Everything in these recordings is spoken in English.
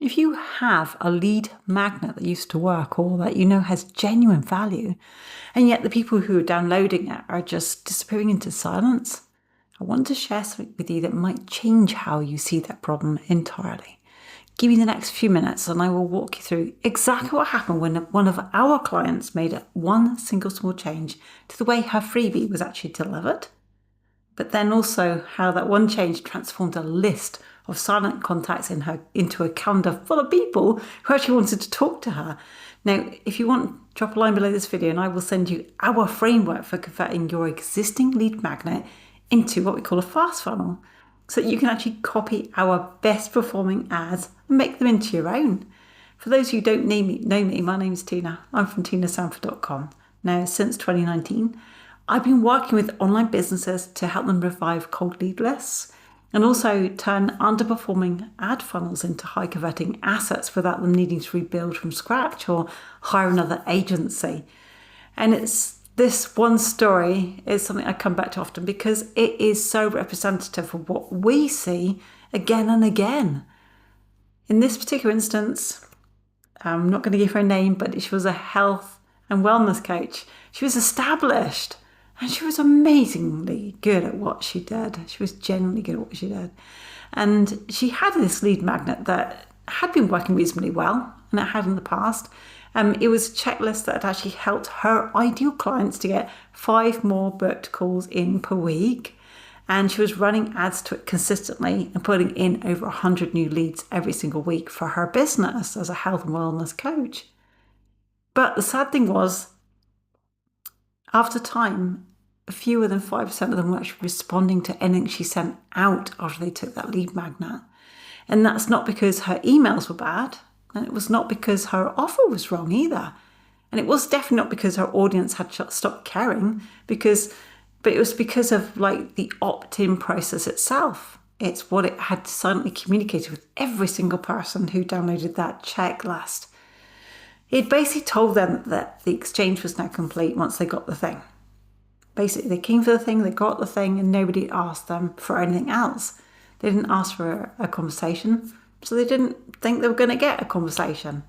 If you have a lead magnet that used to work or that you know has genuine value, and yet the people who are downloading it are just disappearing into silence, I want to share something with you that might change how you see that problem entirely. Give me the next few minutes and I will walk you through exactly what happened when one of our clients made one single small change to the way her freebie was actually delivered, but then also how that one change transformed a list of silent contacts into a calendar full of people who actually wanted to talk to her. Now, if you want, drop a line below this video and I will send you our framework for converting your existing lead magnet into what we call a fast funnel, so that you can actually copy our best performing ads and make them into your own. For those who don't know me, my name is Tina. I'm from tinasanford.com. Now, since 2019, I've been working with online businesses to help them revive cold lead lists and also turn underperforming ad funnels into high converting assets without them needing to rebuild from scratch or hire another agency. And it's this one story is something I come back to often because it is so representative of what we see again and again. In this particular instance, I'm not going to give her a name, but she was a health and wellness coach. She was established and she was amazingly good at what she did. She was genuinely good at what she did. And she had this lead magnet that had been working reasonably well, and it had in the past. It was a checklist that had actually helped her ideal clients to get 5 more booked calls in per week. And she was running ads to it consistently and putting in over 100 new leads every single week for her business as a health and wellness coach. But the sad thing was, after time, fewer than 5% of them were actually responding to anything she sent out after they took that lead magnet. And that's not because her emails were bad, and it was not because her offer was wrong either. And it was definitely not because her audience had stopped caring, but it was because of the opt-in process itself. It's what it had silently communicated with every single person who downloaded that checklist. It basically told them that the exchange was now complete once they got the thing. Basically, they came for the thing, they got the thing, and nobody asked them for anything else. They didn't ask for a conversation, so they didn't think they were going to get a conversation.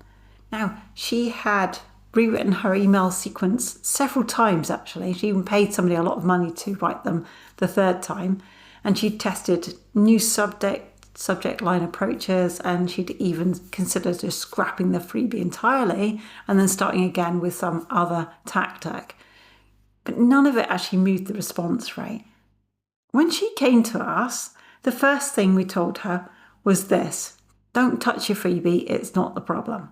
Now, she had rewritten her email sequence several times, actually. She even paid somebody a lot of money to write them the third time, and she tested new subject line approaches, and she'd even considered just scrapping the freebie entirely and then starting again with some other tactic. But none of it actually moved the response rate. When she came to us, the first thing we told her was this: don't touch your freebie, it's not the problem.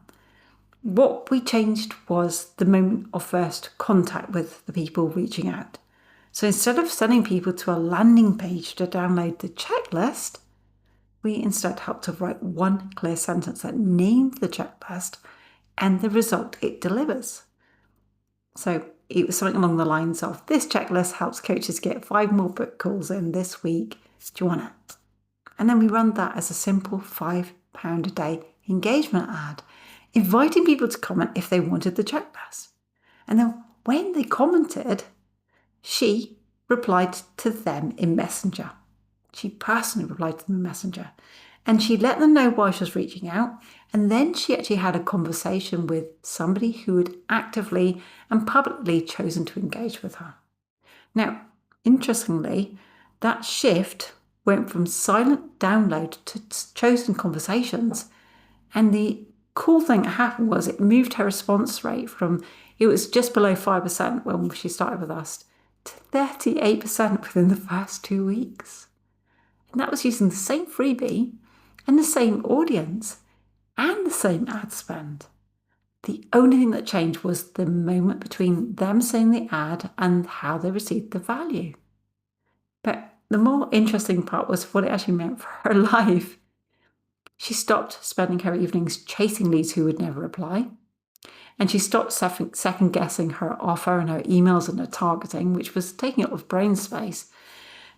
What we changed was the moment of first contact with the people reaching out. So instead of sending people to a landing page to download the checklist, we instead helped to write one clear sentence that named the checklist and the result it delivers. So it was something along the lines of, this checklist helps coaches get 5 more book calls in this week. Do you want it? And then we run that as a simple £5 a day engagement ad, inviting people to comment if they wanted the checklist. And then when they commented, she replied to them in Messenger. She personally replied to them in Messenger. And she let them know why she was reaching out. And then she actually had a conversation with somebody who had actively and publicly chosen to engage with her. Now, interestingly, that shift went from silent download to chosen conversations. And the cool thing that happened was it moved her response rate from, it was just below 5% when she started with us, to 38% within the first 2 weeks. And that was using the same freebie and the same audience and the same ad spend. The only thing that changed was the moment between them seeing the ad and how they received the value. But the more interesting part was what it actually meant for her life. She stopped spending her evenings chasing leads who would never reply. And she stopped second-guessing her offer and her emails and her targeting, which was taking up with brain space.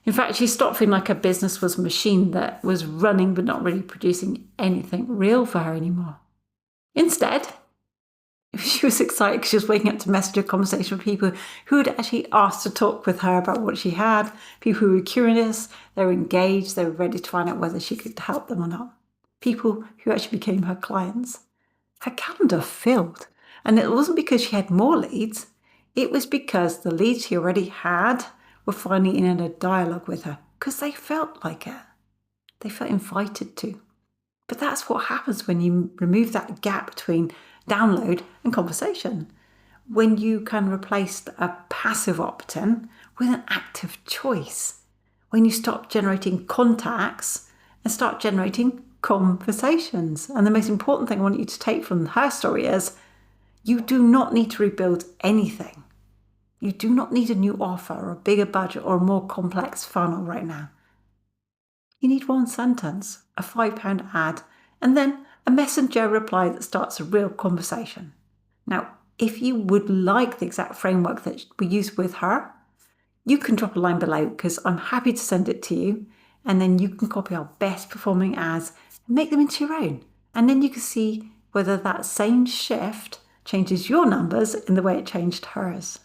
In fact, she stopped feeling like her business was a machine that was running but not really producing anything real for her anymore. Instead, she was excited because she was waking up to message a conversation with people who had actually asked to talk with her about what she had, people who were curious, they were engaged, they were ready to find out whether she could help them or not. people who actually became her clients. Her calendar filled, and it wasn't because she had more leads. It was because the leads she already had were finally in a dialogue with her because they felt like it. They felt invited to. But that's what happens when you remove that gap between download and conversation. When you can replace a passive opt-in with an active choice. When you stop generating contacts and start generating conversations. And the most important thing I want you to take from her story is you do not need to rebuild anything. You do not need a new offer or a bigger budget or a more complex funnel right now. You need one sentence, a £5 ad, and then a messenger reply that starts a real conversation. Now, if you would like the exact framework that we use with her, you can drop a line below because I'm happy to send it to you, and then you can copy our best performing ads and make them into your own. And then you can see whether that same shift changes your numbers in the way it changed hers.